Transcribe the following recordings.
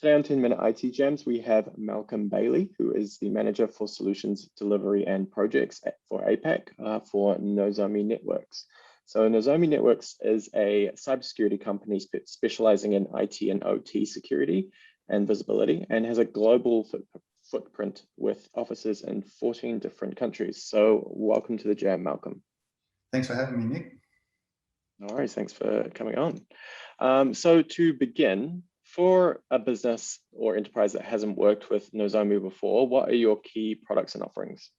Today on 10-Minute IT Jams, we have Malcolm Bailie, who is the Manager for Solutions Delivery and Projects for APAC for Nozomi Networks. So Nozomi Networks is a cybersecurity company specializing in IT and OT security and visibility, and has a global footprint with offices in 14 different countries. So welcome to the jam, Malcolm. Thanks for having me, Nick. No worries, thanks for coming on. So to begin, for a business or enterprise that hasn't worked with Nozomi before, what are your key products and offerings?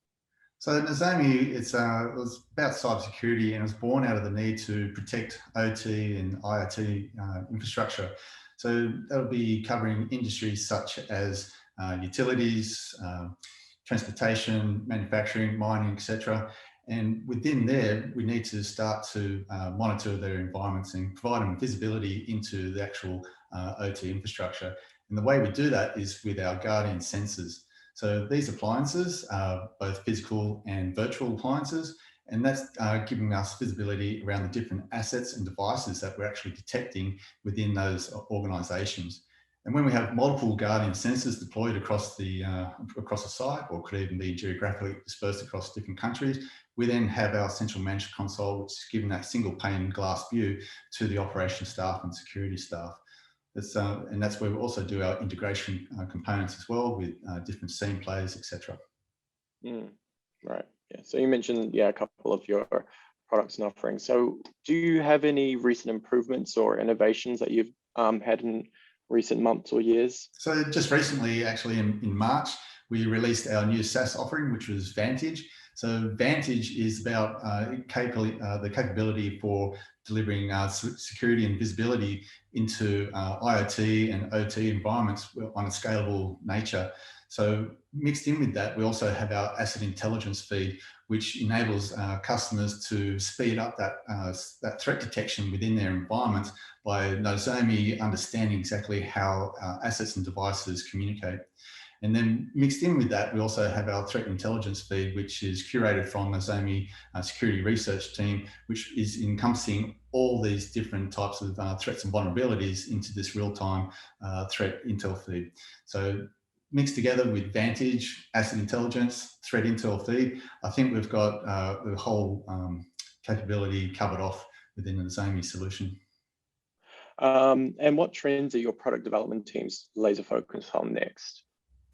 So Nozomi, it was about cybersecurity, and it was born out of the need to protect OT and IoT infrastructure. So that'll be covering industries such as utilities, transportation, manufacturing, mining, etc. And within there, we need to start to monitor their environments and provide them visibility into the actual OT infrastructure. And the way we do that is with our Guardian sensors. So these appliances are both physical and virtual appliances, and that's giving us visibility around the different assets and devices that we're actually detecting within those organizations. And when we have multiple Guardian sensors deployed across the site, or could even be geographically dispersed across different countries, we then have our central management console, which is giving that single pane glass view to the operations staff and security staff. And that's where we also do our integration components as well, with different scene players, etc. Right. Yeah. So you mentioned a couple of your products and offerings. So do you have any recent improvements or innovations that you've had in recent months or years? So just recently, actually in March, we released our new SaaS offering, which was Vantage. So Vantage is about the capability for delivering security and visibility into IoT and OT environments on a scalable nature. So mixed in with that, we also have our asset intelligence feed, which enables customers to speed up that threat detection within their environment by Nozomi understanding exactly how assets and devices communicate. And then mixed in with that, we also have our threat intelligence feed, which is curated from Nozomi security research team, which is encompassing all these different types of threats and vulnerabilities into this real-time threat intel feed. So mixed together with Vantage, asset intelligence, threat intel feed, I think we've got the whole capability covered off within the Nozomi solution. And what trends are your product development teams laser focused on next?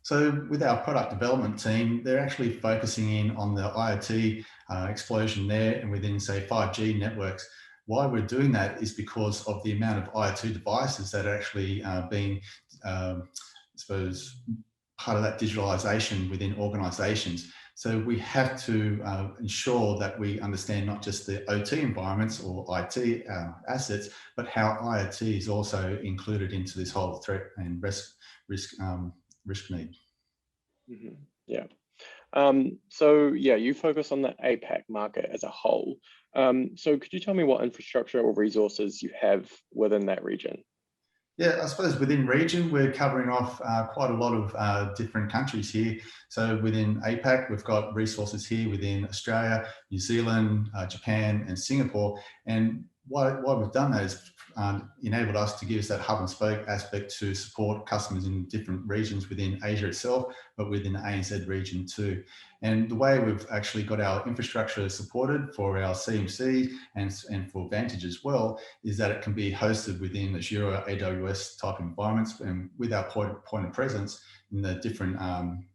So with our product development team, they're actually focusing in on the IoT explosion there, and within, say, 5G networks. Why we're doing that is because of the amount of IoT devices that are actually being, I suppose, part of that digitalization within organizations. So we have to ensure that we understand not just the OT environments or IT assets, but how IoT is also included into this whole threat and risk need. Yeah. So you focus on the APAC market as a whole. So could you tell me what infrastructure or resources you have within that region? Yeah, I suppose within region, we're covering off quite a lot of different countries here. So within APAC, we've got resources here within Australia, New Zealand, Japan, and Singapore. And why we've done that is enabled us to give us that hub and spoke aspect to support customers in different regions within Asia itself, but within the ANZ region too. And the way we've actually got our infrastructure supported for our CMC and for Vantage as well is that it can be hosted within Azure, AWS type environments, and with our point of presence in the different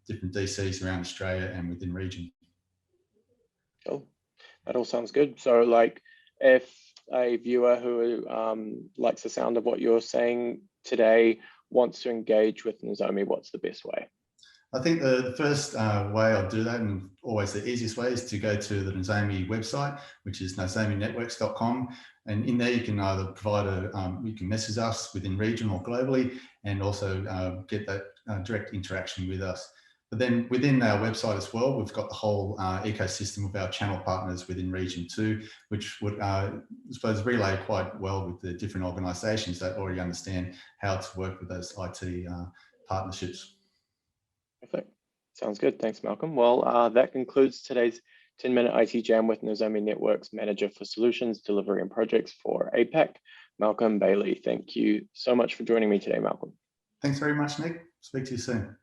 DCs around Australia and within region. Cool. That all sounds good. So like if a viewer who likes the sound of what you're saying today wants to engage with Nozomi, what's the best way? I think the first way I'll do that, and always the easiest way, is to go to the Nozomi website, which is nozominetworks.com. And in there you can either provide you can message us within region or globally, and also get that direct interaction with us. But then within our website as well, we've got the whole ecosystem of our channel partners within region too, which would, I suppose, relay quite well with the different organisations that already understand how to work with those IT partnerships. Perfect. Sounds good. Thanks, Malcolm. Well, that concludes today's 10-Minute IT Jam with Nozomi Networks Manager for Solutions, Delivery and Projects for APAC, Malcolm Bailie. Thank you so much for joining me today, Malcolm. Thanks very much, Nick. Speak to you soon.